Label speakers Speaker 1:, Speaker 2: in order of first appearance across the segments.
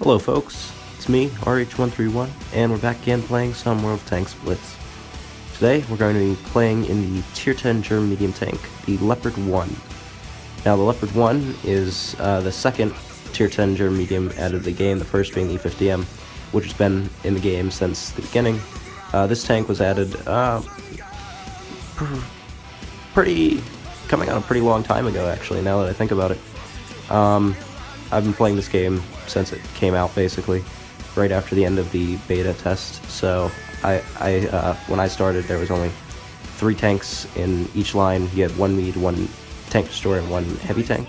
Speaker 1: Hello folks, it's me, RH131, and we're back again playing some World of Tanks Blitz. Today we're going to be playing in the Tier 10 German medium tank, the Leopard 1. Now the Leopard 1 is the second Tier 10 German medium added to the game, the first being the E50M, which has been in the game since the beginning. This tank was added coming out a pretty long time ago actually, now that I think about it. I've been playing this game since it came out, basically, right after the end of the beta test. So when I started, there was only 3 tanks in each line. You had 1 med, 1 tank destroyer, and 1 heavy tank,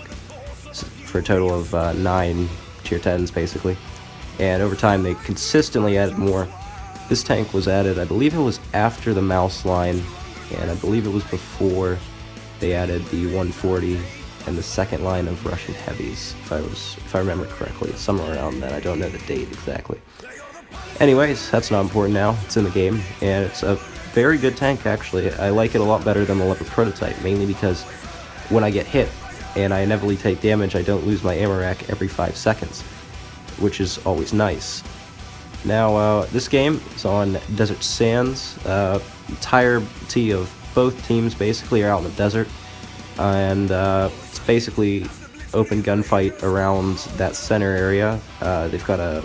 Speaker 1: for a total of 9 tier 10s, basically. And over time, they consistently added more. This tank was added, I believe it was after the mouse line, and I believe it was before they added the 140 and the second line of Russian heavies, if I remember correctly. It's somewhere around that. I don't know the date exactly. Anyways, that's not important now. It's in the game, and it's a very good tank, actually. I like it a lot better than the Leopard prototype, mainly because when I get hit and I inevitably take damage, I don't lose my ammo rack every 5 seconds, which is always nice. Now, this game is on Desert Sands. The entirety of both teams basically are out in the desert, and it's basically open gunfight around that center area. They've got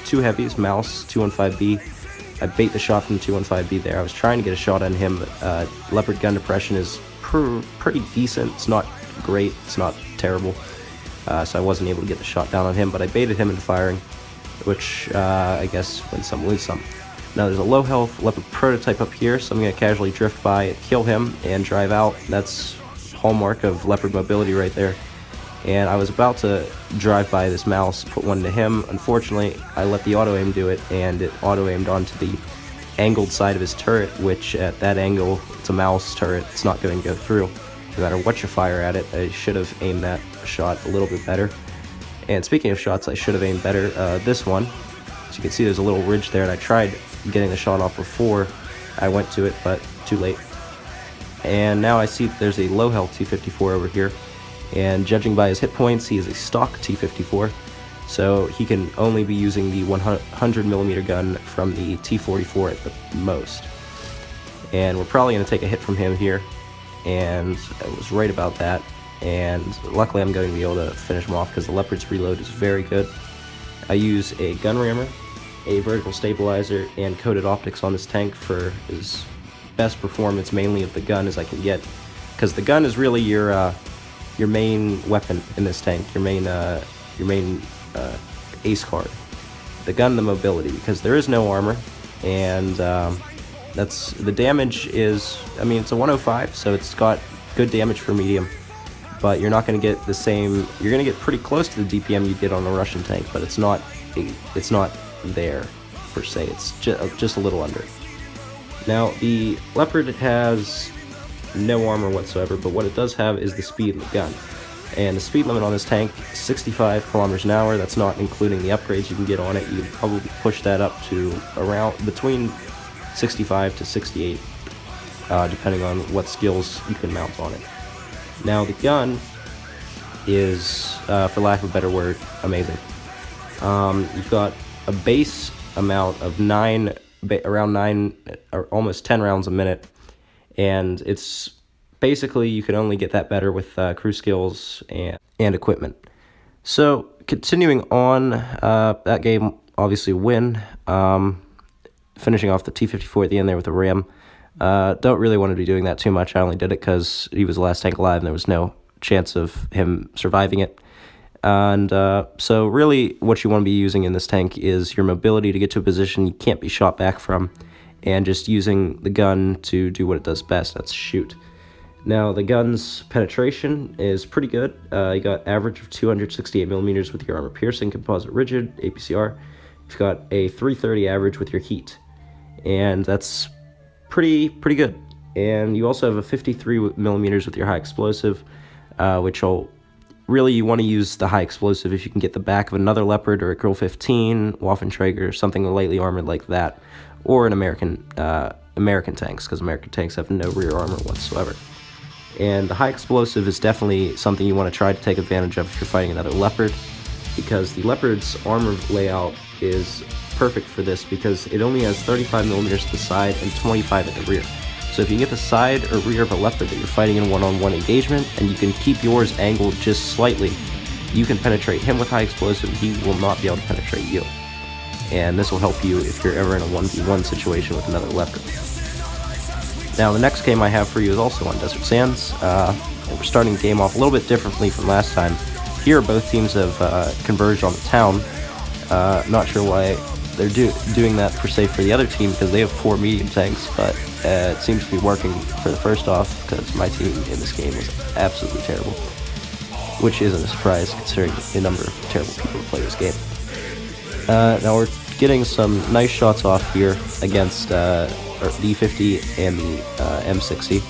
Speaker 1: 2 heavies, Mouse, 215B. I bait the shot from 215B there. I was trying to get a shot on him, but Leopard gun depression is pretty decent. It's not great, it's not terrible, so I wasn't able to get the shot down on him, but I baited him into firing, which I guess win some, lose some. Now there's a low health Leopard prototype up here, so I'm going to casually drift by, kill him, and drive out. That's hallmark of Leopard mobility right there. And I was about to drive by this mouse, put one to him. Unfortunately, I let the auto aim do it, and it auto aimed onto the angled side of his turret, which at that angle, it's a mouse turret, it's not going to go through. No matter what you fire at it, I should have aimed that shot a little bit better. And speaking of shots, I should have aimed better. This one, as you can see, there's a little ridge there, and I tried getting the shot off before I went to it, but too late. And now I see that there's a low health T-54 over here, and judging by his hit points, he is a stock T-54, so he can only be using the 100mm gun from the T-44 at the most. And we're probably going to take a hit from him here, and I was right about that, and luckily I'm going to be able to finish him off because the Leopard's reload is very good. I use a gun rammer, a vertical stabilizer, and coated optics on this tank for his best performance, mainly of the gun, as I can get, because the gun is really your main weapon in this tank, your main ace card. The gun, the mobility, because there is no armor, and that's the damage is, I mean, it's a 105, so it's got good damage for medium, but you're not going to get the same. You're going to get pretty close to the DPM you get on a Russian tank, but it's not there per se. It's just a little under. Now, the Leopard has no armor whatsoever, but what it does have is the speed of the gun. And the speed limit on this tank is 65 kilometers an hour. That's not including the upgrades you can get on it. You can probably push that up to around between 65 to 68, depending on what skills you can mount on it. Now, the gun is, for lack of a better word, amazing. You've got a base amount of around 9 or almost 10 rounds a minute, and it's basically, you can only get that better with crew skills and equipment. So continuing on, that game obviously win, finishing off the T-54 at the end there with a ram. Don't really want to be doing that too much. I only did it because he was the last tank alive and there was no chance of him surviving it. And so really what you want to be using in this tank is your mobility to get to a position you can't be shot back from, and just using the gun to do what it does best, that's shoot. Now the gun's penetration is pretty good. You got average of 268mm with your armor piercing, composite rigid, APCR. You've got a 330 average with your heat, and that's pretty good. And you also have a 53mm with your high explosive, which will really, you want to use the high explosive if you can get the back of another Leopard or a Girl 15, Waffenträger, something lightly armored like that, or an American tanks, because American tanks have no rear armor whatsoever. And the high explosive is definitely something you want to try to take advantage of if you're fighting another Leopard. because the Leopard's armor layout is perfect for this because it only has 35mm to the side and 25 at the rear. So if you can get the side or rear of a Leopard that you're fighting in one-on-one engagement, and you can keep yours angled just slightly, you can penetrate him with high explosive, and he will not be able to penetrate you. And this will help you if you're ever in a 1v1 situation with another Leopard. Now the next game I have for you is also on Desert Sands. We're starting the game off a little bit differently from last time. Here both teams have converged on the town. Not sure why they're doing that per se for the other team, because they have 4 medium tanks, but it seems to be working for the first off, because my team in this game was absolutely terrible, which isn't a surprise considering the number of terrible people who play this game. Now we're getting some nice shots off here against the E50 and the M60.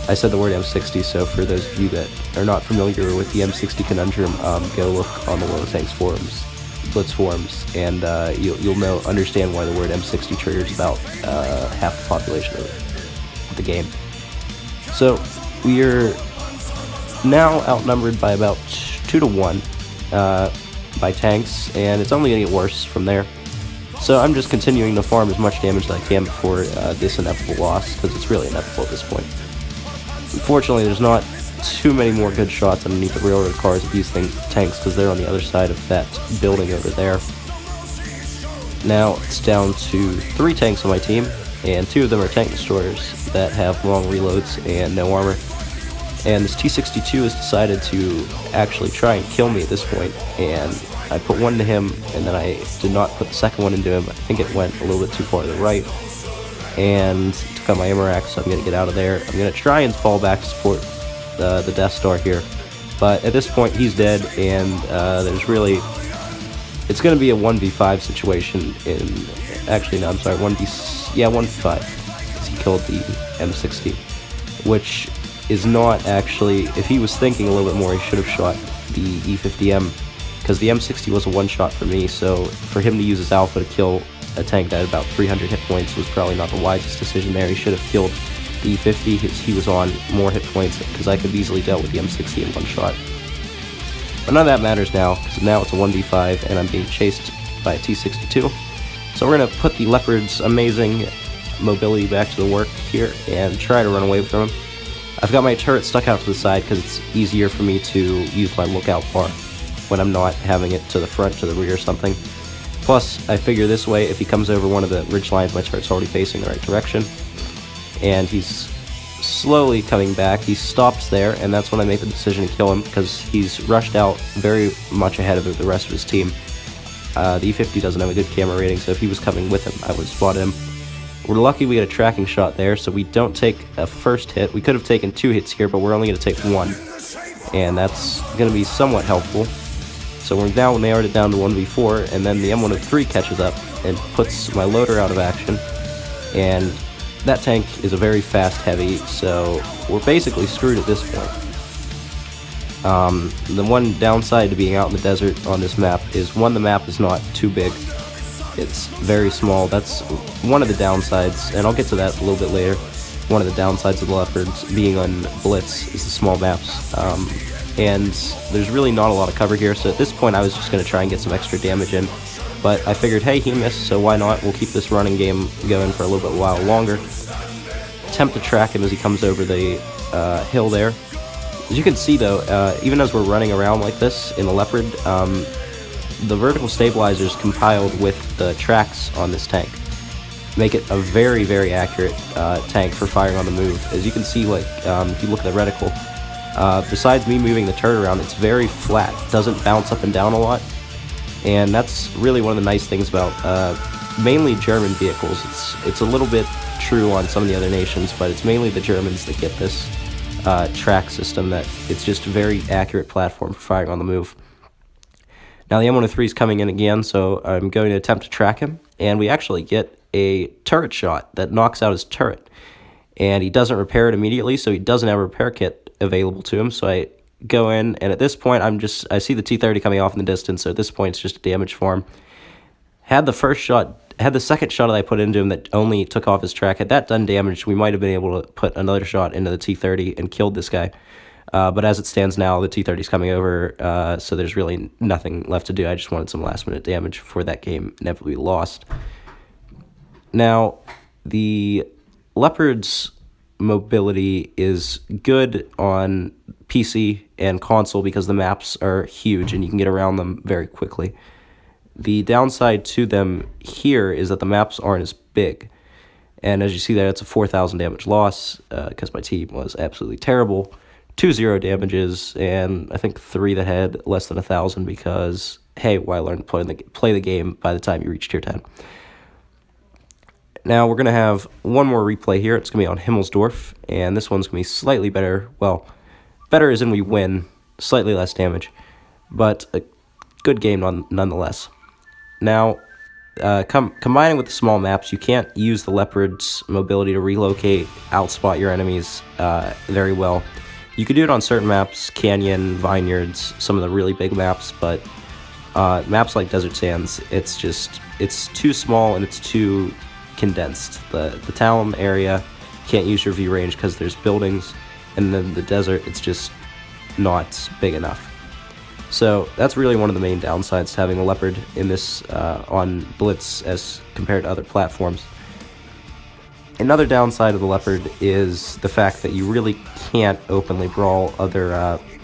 Speaker 1: I said the word M60, so for those of you that are not familiar with the M60 conundrum, go look on the World of Tanks forums, Blitz forums, and you'll understand why the word M60 triggers about half the population of the game. So we're now outnumbered by about 2 to 1 by tanks, and it's only going to get worse from there. So I'm just continuing to farm as much damage as I can before this inevitable loss, because it's really inevitable at this point. Unfortunately, there's not too many more good shots underneath the railroad cars of these tanks, because they're on the other side of that building over there. Now it's down to 3 tanks on my team, and 2 of them are tank destroyers that have long reloads and no armor. And this T-62 has decided to actually try and kill me at this point, and I put one into him, and then I did not put the second one into him. I think it went a little bit too far to the right, and took out my ammo rack, so I'm going to get out of there. I'm going to try and fall back to support the Death Star here, but at this point he's dead, and there's really, it's going to be a 1v5 situation actually no, I'm sorry, 1v5, because he killed the M60, which is not actually, if he was thinking a little bit more, he should have shot the E50M, because the M60 was a one-shot for me, so for him to use his alpha to kill a tank that had about 300 hit points was probably not the wisest decision there. He should have killed the E50, because he was on more hit points, because I could have easily dealt with the M60 in one shot. But none of that matters now, because now it's a 1v5, and I'm being chased by a T-62. So we're going to put the Leopard's amazing mobility back to the work here, and try to run away from him. I've got my turret stuck out to the side because it's easier for me to use my lookout bar when I'm not having it to the front, to the rear or something. Plus, I figure this way, if he comes over one of the ridge lines, my turret's already facing the right direction. And he's slowly coming back. He stops there, and that's when I make the decision to kill him, because he's rushed out very much ahead of the rest of his team. The E50 doesn't have a good camera rating, so if he was coming with him, I would have spotted him. We're lucky we get a tracking shot there, so we don't take a first hit. We could have taken 2 hits here, but we're only going to take 1. And that's going to be somewhat helpful. So we're now narrowed it down to 1v4, and then the M103 catches up and puts my loader out of action. And that tank is a very fast heavy, so we're basically screwed at this point. The one downside to being out in the desert on this map is, one, the map is not too big. It's very small. That's one of the downsides, and I'll get to that a little bit later. One of the downsides of the Leopards being on Blitz is the small maps. And there's really not a lot of cover here, so at this point I was just going to try and get some extra damage in. But I figured, hey, he missed, so why not? We'll keep this running game going for a little bit while longer. Attempt to track him as he comes over the hill there. As you can see, though, even as we're running around like this in the Leopard, the vertical stabilizers compiled with the tracks on this tank make it a very, very accurate tank for firing on the move. As you can see, like, if you look at the reticle, besides me moving the turret around, it's very flat. It doesn't bounce up and down a lot. And that's really one of the nice things about mainly German vehicles. It's a little bit true on some of the other nations, but it's mainly the Germans that get this track system, that it's just a very accurate platform for firing on the move. Now the M103 is coming in again, so I'm going to attempt to track him, and we actually get a turret shot that knocks out his turret. And he doesn't repair it immediately, so he doesn't have a repair kit available to him, so I go in, and at this point I see the T-30 coming off in the distance, so at this point it's just a damage for him. Had the second shot that I put into him that only took off his track, had that done damage, we might have been able to put another shot into the T-30 and killed this guy. But as it stands now, the 230 is coming over, so there's really nothing left to do. I just wanted some last-minute damage before that game inevitably lost. Now, the Leopard's mobility is good on PC and console because the maps are huge and you can get around them very quickly. The downside to them here is that the maps aren't as big. And as you see there, it's a 4,000 damage loss because my team was absolutely terrible. 2 0 damages, and I think 3 that had less than 1,000 because, hey, why learn to play the game by the time you reach tier 10? Now, we're going to have one more replay here. It's going to be on Himmilsdorf, and this one's going to be slightly better. Well, better as in we win, slightly less damage, but a good game nonetheless. Now, combining with the small maps, you can't use the Leopard's mobility to relocate, outspot your enemies very well. You could do it on certain maps, Canyon, Vineyards, some of the really big maps, but maps like Desert Sands, it's too small and it's too condensed. The town area can't use your view range because there's buildings, and then the desert, it's just not big enough. So that's really one of the main downsides to having a Leopard in this on Blitz as compared to other platforms. Another downside of the Leopard is the fact that you really can't openly brawl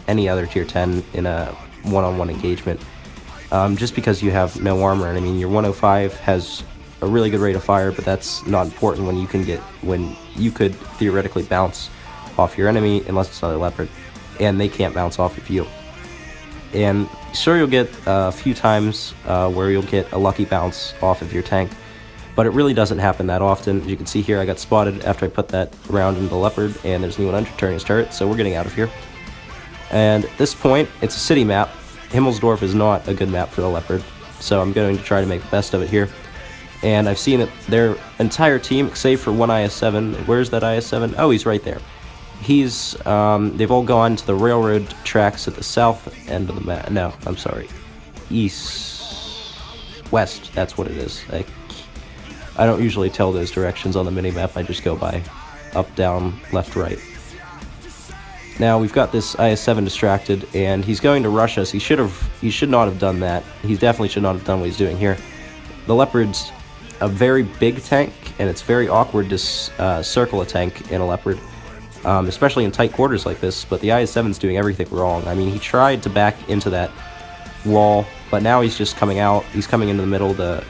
Speaker 1: any other tier 10 in a one-on-one engagement, just because you have no armor. And I mean, your 105 has a really good rate of fire, but that's not important when you could theoretically bounce off your enemy unless it's another Leopard, and they can't bounce off of you. And sure, you'll get a few times where you'll get a lucky bounce off of your tank, but it really doesn't happen that often. As you can see here, I got spotted after I put that round into the Leopard, and there's anyone turning his turret, so we're getting out of here. And at this point, it's a city map. Himmilsdorf is not a good map for the Leopard, so I'm going to try to make the best of it here. And I've seen that their entire team, save for one IS-7, where's that IS-7? Oh, he's right there. They've all gone to the railroad tracks at the south end of the map. No, I'm sorry. West, that's what it is. I don't usually tell those directions on the minimap, I just go by up, down, left, right. Now, we've got this IS-7 distracted, and he's going to rush us. He should not have done that. He definitely should not have done what he's doing here. The Leopard's a very big tank, and it's very awkward to circle a tank in a Leopard, especially in tight quarters like this, but the IS-7's doing everything wrong. I mean, he tried to back into that wall, but now he's just coming out. He's coming into the middle of the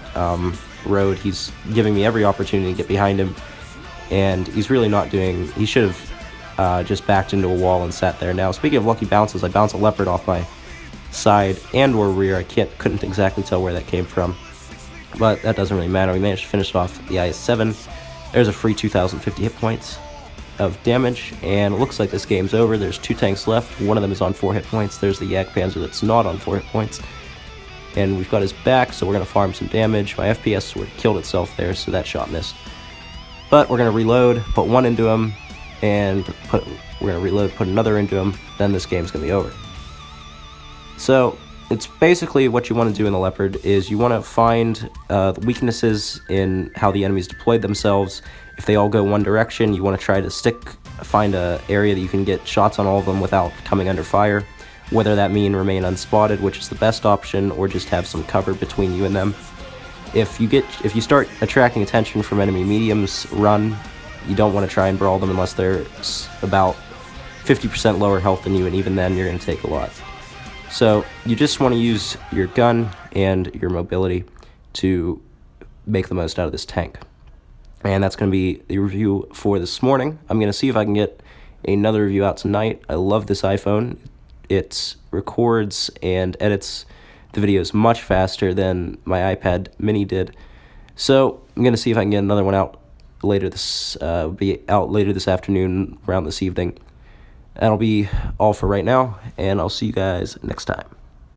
Speaker 1: road. He's giving me every opportunity to get behind him, and he's really not doing... He should have just backed into a wall and sat there. Now, speaking of lucky bounces, I bounced a Leopard off my side and or rear. I couldn't exactly tell where that came from, but that doesn't really matter. We managed to finish off the IS-7. There's a free 2,050 hit points of damage, and it looks like this game's over. There's 2 tanks left. One of them is on 4 hit points. There's the Jagdpanzer that's not on 4 hit points, and we've got his back, so we're going to farm some damage. My FPS sort of killed itself there, so that shot missed. But we're going to reload, put one into him, and we're going to reload, put another into him, then this game's going to be over. So it's basically what you want to do in the Leopard is you want to find the weaknesses in how the enemies deployed themselves. If they all go one direction, you want to try to find an area that you can get shots on all of them without coming under fire, whether that mean remain unspotted, which is the best option, or just have some cover between you and them. If you start attracting attention from enemy mediums, run. You don't want to try and brawl them unless they're about 50% lower health than you, and even then you're going to take a lot. So you just want to use your gun and your mobility to make the most out of this tank. And that's going to be the review for this morning. I'm going to see if I can get another review out tonight. I love this iPhone. It records and edits the videos much faster than my iPad mini did. So I'm going to see if I can get another one out later be out later this afternoon, around this evening. That'll be all for right now, and I'll see you guys next time.